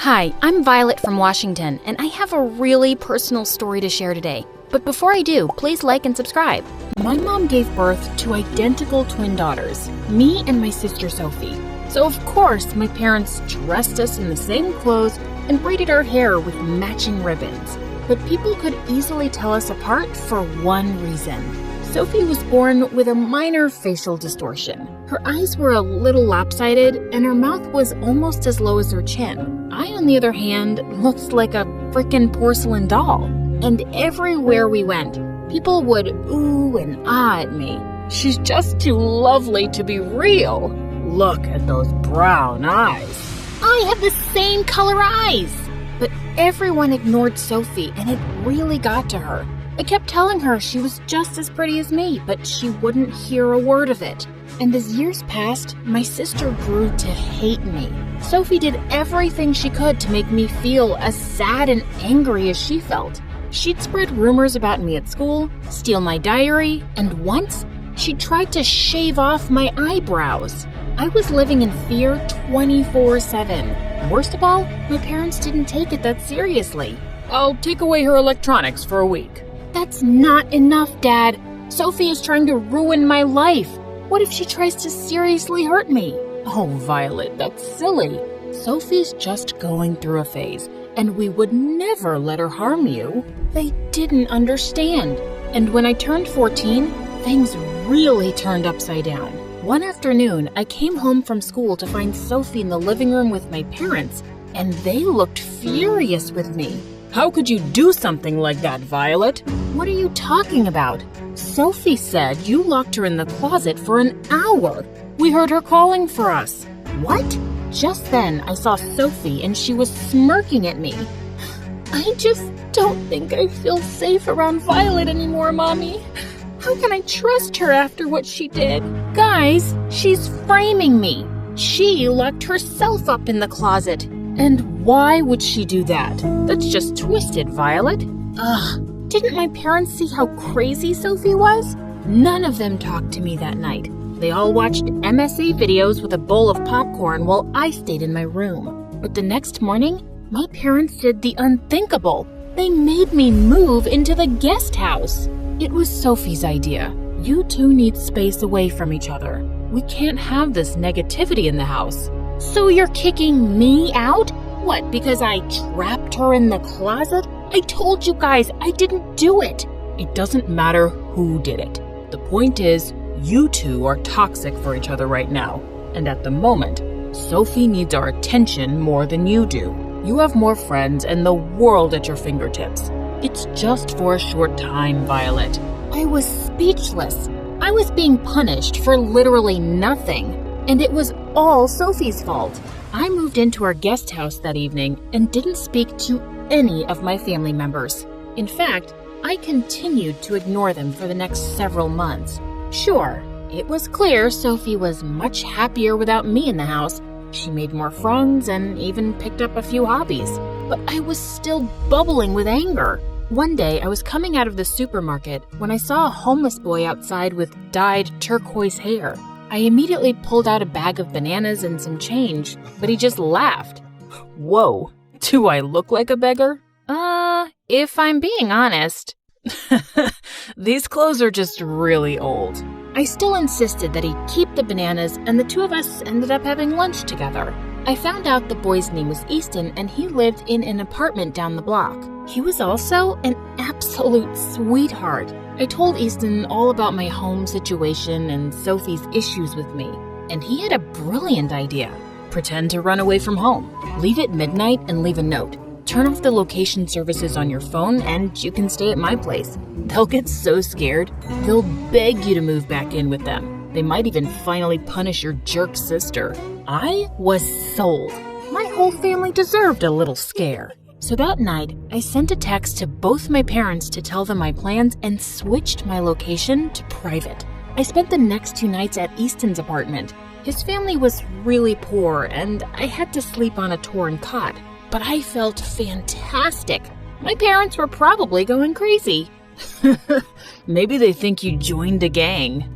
Hi, I'm Violet from Washington, and I have a really personal story to share today. But before I do, please like and subscribe. My mom gave birth to identical twin daughters, me and my sister Sophie. So of course, my parents dressed us in the same clothes and braided our hair with matching ribbons. But people could easily tell us apart for one reason. Sophie was born with a minor facial distortion. Her eyes were a little lopsided, and her mouth was almost as low as her chin. I, on the other hand, looked like a frickin' porcelain doll. And everywhere we went, people would ooh and ah at me. She's just too lovely to be real. Look at those brown eyes. I have the same color eyes. But everyone ignored Sophie, and it really got to her. I kept telling her she was just as pretty as me, but she wouldn't hear a word of it. And as years passed, my sister grew to hate me. Sophie did everything she could to make me feel as sad and angry as she felt. She'd spread rumors about me at school, steal my diary, and once, she tried to shave off my eyebrows. I was living in fear 24/7. Worst of all, my parents didn't take it that seriously. I'll take away her electronics for a week. That's not enough, Dad. Sophie is trying to ruin my life. What if she tries to seriously hurt me? Oh, Violet, that's silly. Sophie's just going through a phase, and we would never let her harm you. They didn't understand. And when I turned 14, things really turned upside down. One afternoon, I came home from school to find Sophie in the living room with my parents, and they looked furious with me. How could you do something like that, Violet? What are you talking about? Sophie said you locked her in the closet for an hour. We heard her calling for us. What? Just then, I saw Sophie and she was smirking at me. I just don't think I feel safe around Violet anymore, Mommy. How can I trust her after what she did? Guys, she's framing me. She locked herself up in the closet. And why would she do that? That's just twisted, Violet. Ugh, didn't my parents see how crazy Sophie was? None of them talked to me that night. They all watched MSA videos with a bowl of popcorn while I stayed in my room. But the next morning, my parents did the unthinkable. They made me move into the guest house. It was Sophie's idea. You two need space away from each other. We can't have this negativity in the house. So you're kicking me out? What, because I trapped her in the closet? I told you guys I didn't do it. It doesn't matter who did it. The point is, you two are toxic for each other right now. And at the moment, Sophie needs our attention more than you do. You have more friends and the world at your fingertips. It's just for a short time, Violet. I was speechless. I was being punished for literally nothing. And it was all Sophie's fault. I moved into our guest house that evening and didn't speak to any of my family members. In fact, I continued to ignore them for the next several months. Sure, it was clear Sophie was much happier without me in the house. She made more friends and even picked up a few hobbies. But I was still bubbling with anger. One day, I was coming out of the supermarket when I saw a homeless boy outside with dyed turquoise hair. I immediately pulled out a bag of bananas and some change, but he just laughed. Whoa, do I look like a beggar? If I'm being honest. These clothes are just really old. I still insisted that he keep the bananas, and the two of us ended up having lunch together. I found out the boy's name was Easton, and he lived in an apartment down the block. He was also an absolute sweetheart. I told Easton all about my home situation and Sophie's issues with me, and he had a brilliant idea. Pretend to run away from home. Leave at midnight and leave a note. Turn off the location services on your phone and you can stay at my place. They'll get so scared, they'll beg you to move back in with them. They might even finally punish your jerk sister. I was sold. My whole family deserved a little scare. So that night, I sent a text to both my parents to tell them my plans and switched my location to private. I spent the next 2 nights at Easton's apartment. His family was really poor and I had to sleep on a torn cot. But I felt fantastic. My parents were probably going crazy. Maybe they think you joined a gang.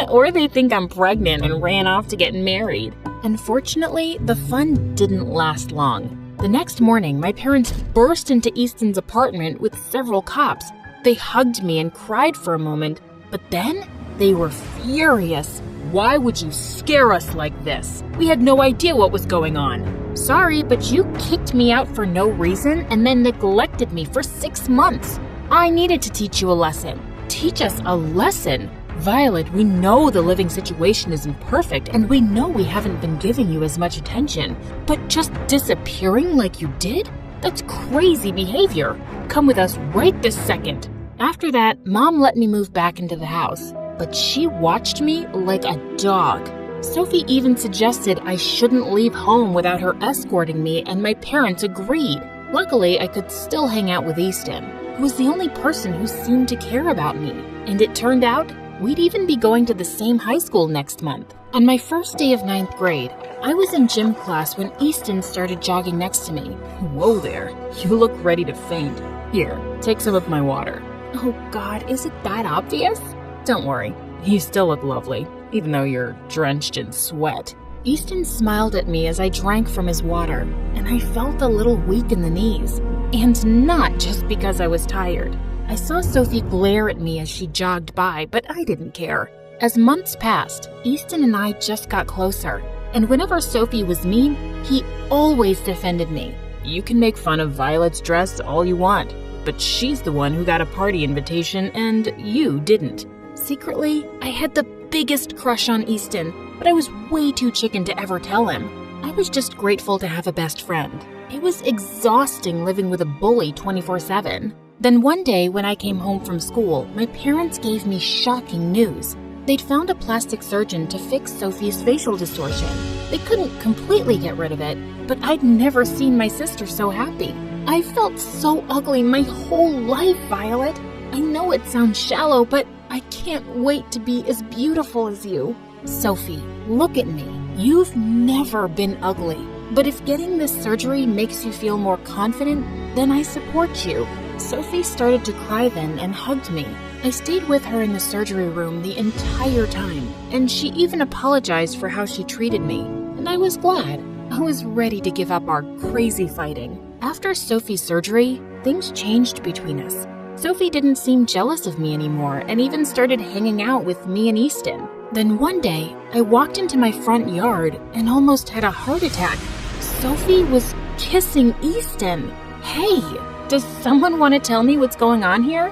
Or they think I'm pregnant and ran off to get married. Unfortunately, the fun didn't last long. The next morning, my parents burst into Easton's apartment with several cops. They hugged me and cried for a moment, but then they were furious. Why would you scare us like this? We had no idea what was going on. Sorry, but you kicked me out for no reason and then neglected me for 6 months. I needed to teach you a lesson. Teach us a lesson? Violet, we know the living situation isn't perfect, and we know we haven't been giving you as much attention. But just disappearing like you did? That's crazy behavior. Come with us right this second. After that, Mom let me move back into the house, but she watched me like a dog. Sophie even suggested I shouldn't leave home without her escorting me, and my parents agreed. Luckily, I could still hang out with Easton, who was the only person who seemed to care about me. And it turned out we'd even be going to the same high school next month. On my first day of 9th grade, I was in gym class when Easton started jogging next to me. Whoa there, you look ready to faint. Here, take some of my water. Oh God, is it that obvious? Don't worry, you still look lovely, even though you're drenched in sweat. Easton smiled at me as I drank from his water, and I felt a little weak in the knees. And not just because I was tired. I saw Sophie glare at me as she jogged by, but I didn't care. As months passed, Easton and I just got closer, and whenever Sophie was mean, he always defended me. You can make fun of Violet's dress all you want, but she's the one who got a party invitation and you didn't. Secretly, I had the biggest crush on Easton, but I was way too chicken to ever tell him. I was just grateful to have a best friend. It was exhausting living with a bully 24/7. Then one day when I came home from school, my parents gave me shocking news. They'd found a plastic surgeon to fix Sophie's facial distortion. They couldn't completely get rid of it, but I'd never seen my sister so happy. I felt so ugly my whole life, Violet. I know it sounds shallow, but I can't wait to be as beautiful as you. Sophie, look at me. You've never been ugly. But if getting this surgery makes you feel more confident, then I support you. Sophie started to cry then and hugged me. I stayed with her in the surgery room the entire time, and she even apologized for how she treated me. And I was glad. I was ready to give up our crazy fighting. After Sophie's surgery, things changed between us. Sophie didn't seem jealous of me anymore and even started hanging out with me and Easton. Then one day, I walked into my front yard and almost had a heart attack. Sophie was kissing Easton. Hey, does someone want to tell me what's going on here?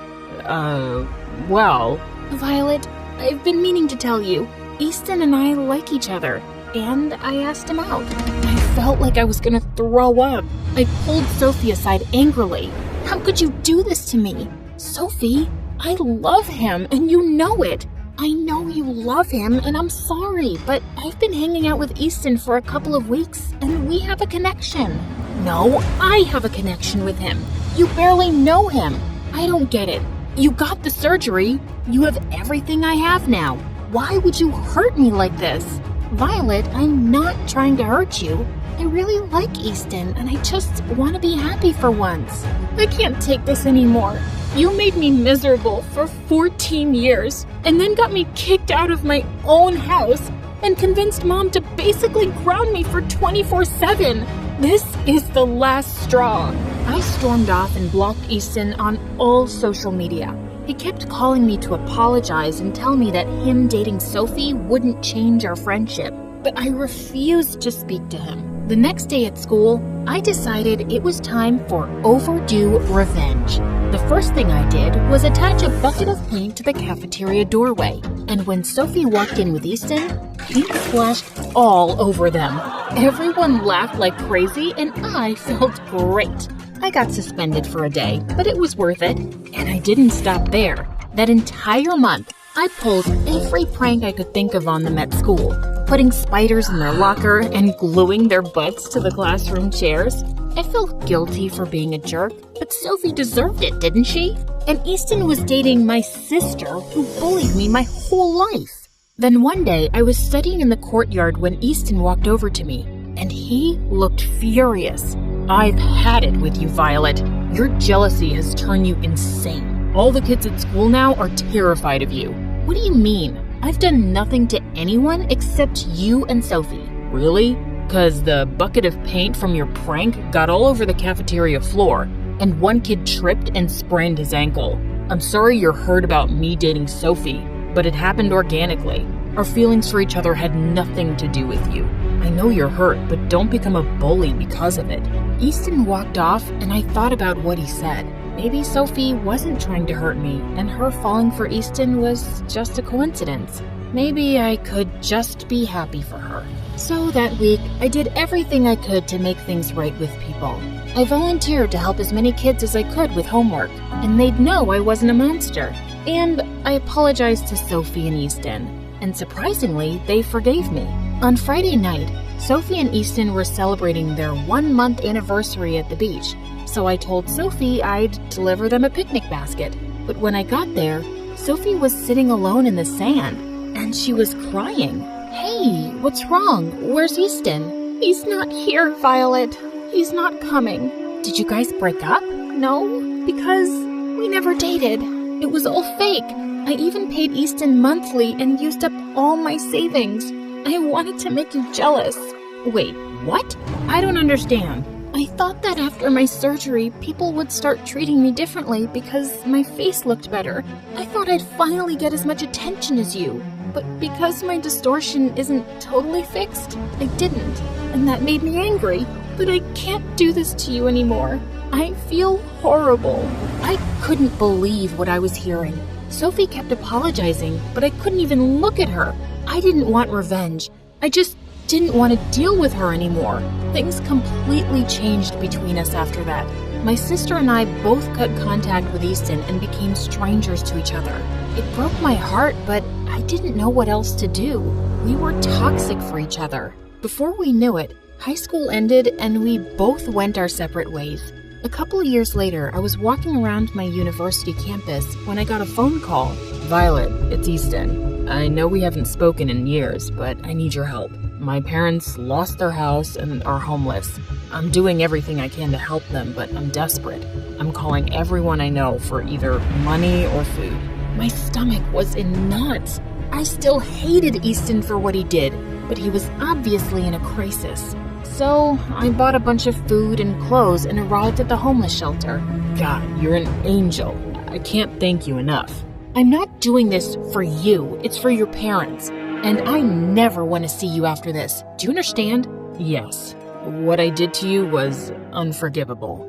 Well... Violet, I've been meaning to tell you. Easton and I like each other, and I asked him out. I felt like I was gonna throw up. I pulled Sophie aside angrily. How could you do this to me? Sophie, I love him, and you know it. I know you love him, and I'm sorry, but I've been hanging out with Easton for a couple of weeks, and we have a connection. No, I have a connection with him. You barely know him. I don't get it. You got the surgery. You have everything I have now. Why would you hurt me like this? Violet, I'm not trying to hurt you. I really like Easton, and I just want to be happy for once. I can't take this anymore. You made me miserable for 14 years, and then got me kicked out of my own house, and convinced Mom to basically ground me for 24/7. This is the last straw. I stormed off and blocked Easton on all social media. He kept calling me to apologize and tell me that him dating Sophie wouldn't change our friendship, but I refused to speak to him. The next day at school, I decided it was time for overdue revenge. The first thing I did was attach a bucket of paint to the cafeteria doorway, and when Sophie walked in with Easton, paint splashed all over them. Everyone laughed like crazy, and I felt great. I got suspended for a day, but it was worth it. And I didn't stop there. That entire month, I pulled every prank I could think of on them at school, putting spiders in their locker and gluing their butts to the classroom chairs. I felt guilty for being a jerk, but Sophie deserved it, didn't she? And Easton was dating my sister, who bullied me my whole life. Then one day, I was studying in the courtyard when Easton walked over to me, and he looked furious. I've had it with you, Violet. Your jealousy has turned you insane. All the kids at school now are terrified of you. What do you mean? I've done nothing to anyone except you and Sophie. Really? 'Cause the bucket of paint from your prank got all over the cafeteria floor, and one kid tripped and sprained his ankle. I'm sorry you're hurt about me dating Sophie, but it happened organically. Our feelings for each other had nothing to do with you. I know you're hurt, but don't become a bully because of it." Easton walked off, and I thought about what he said. Maybe Sophie wasn't trying to hurt me, and her falling for Easton was just a coincidence. Maybe I could just be happy for her. So that week, I did everything I could to make things right with people. I volunteered to help as many kids as I could with homework, and they'd know I wasn't a monster. And I apologized to Sophie and Easton, and surprisingly, they forgave me. On Friday night, Sophie and Easton were celebrating their 1-month anniversary at the beach, so I told Sophie I'd deliver them a picnic basket. But when I got there, Sophie was sitting alone in the sand, and she was crying. "Hey, what's wrong? Where's Easton?" "He's not here, Violet. He's not coming." "Did you guys break up?" "No, because we never dated. It was all fake. I even paid Easton monthly and used up all my savings. I wanted to make you jealous." "Wait, what? I don't understand." "I thought that after my surgery, people would start treating me differently because my face looked better. I thought I'd finally get as much attention as you. But because my distortion isn't totally fixed, I didn't. And that made me angry. But I can't do this to you anymore. I feel horrible." I couldn't believe what I was hearing. Sophie kept apologizing, but I couldn't even look at her. I didn't want revenge. I just didn't want to deal with her anymore. Things completely changed between us after that. My sister and I both cut contact with Easton and became strangers to each other. It broke my heart, but I didn't know what else to do. We were toxic for each other. Before we knew it, high school ended and we both went our separate ways. A couple of years later, I was walking around my university campus when I got a phone call. "Violet, it's Easton. I know we haven't spoken in years, but I need your help. My parents lost their house and are homeless. I'm doing everything I can to help them, but I'm desperate. I'm calling everyone I know for either money or food." My stomach was in knots. I still hated Easton for what he did, but he was obviously in a crisis. So I bought a bunch of food and clothes and arrived at the homeless shelter. God, you're an angel. I can't thank you enough. I'm not doing this for you. It's for your parents. And I never want to see you after this. Do you understand? Yes. What I did to you was unforgivable.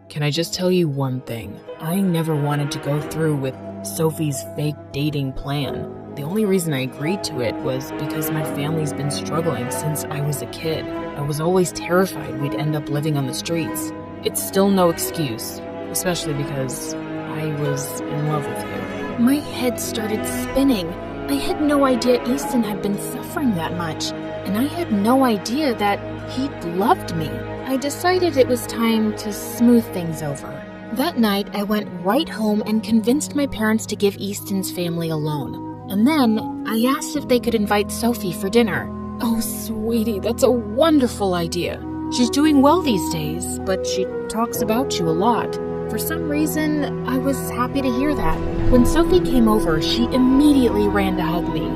Can I just tell you one thing? I never wanted to go through with Sophie's fake dating plan. The only reason I agreed to it was because my family's been struggling since I was a kid. I was always terrified we'd end up living on the streets. It's still no excuse, especially because I was in love with you. My head started spinning. I had no idea Easton had been suffering that much, and I had no idea that he'd loved me. I decided it was time to smooth things over. That night, I went right home and convinced my parents to give Easton's family a loan. And then, I asked if they could invite Sophie for dinner. Oh, sweetie, that's a wonderful idea. She's doing well these days, but she talks about you a lot. For some reason, I was happy to hear that. When Sophie came over, she immediately ran to hug me.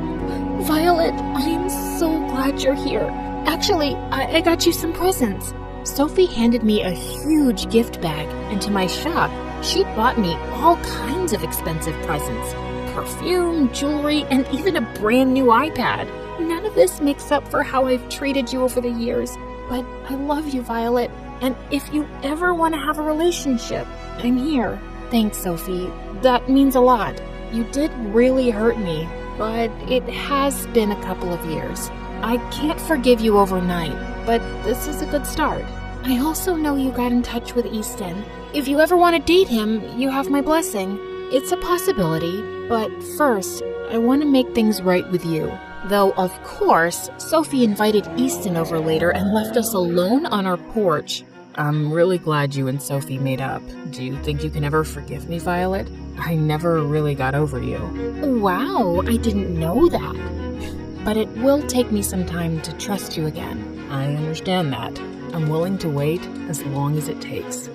"Violet, I am so glad you're here. Actually, I got you some presents." Sophie handed me a huge gift bag, and to my shock, she'd bought me all kinds of expensive presents. Perfume, jewelry, and even a brand new iPad. None of this makes up for how I've treated you over the years, but I love you, Violet, and if you ever want to have a relationship, I'm here. Thanks, Sophie. That means a lot. You did really hurt me, but it has been a couple of years. I can't forgive you overnight, but this is a good start. I also know you got in touch with Easton. If you ever want to date him, you have my blessing. It's a possibility, but first, I want to make things right with you. Though, of course, Sophie invited Easton over later and left us alone on our porch. I'm really glad you and Sophie made up. Do you think you can ever forgive me, Violet? I never really got over you. Wow, I didn't know that. But it will take me some time to trust you again. I understand that. I'm willing to wait as long as it takes.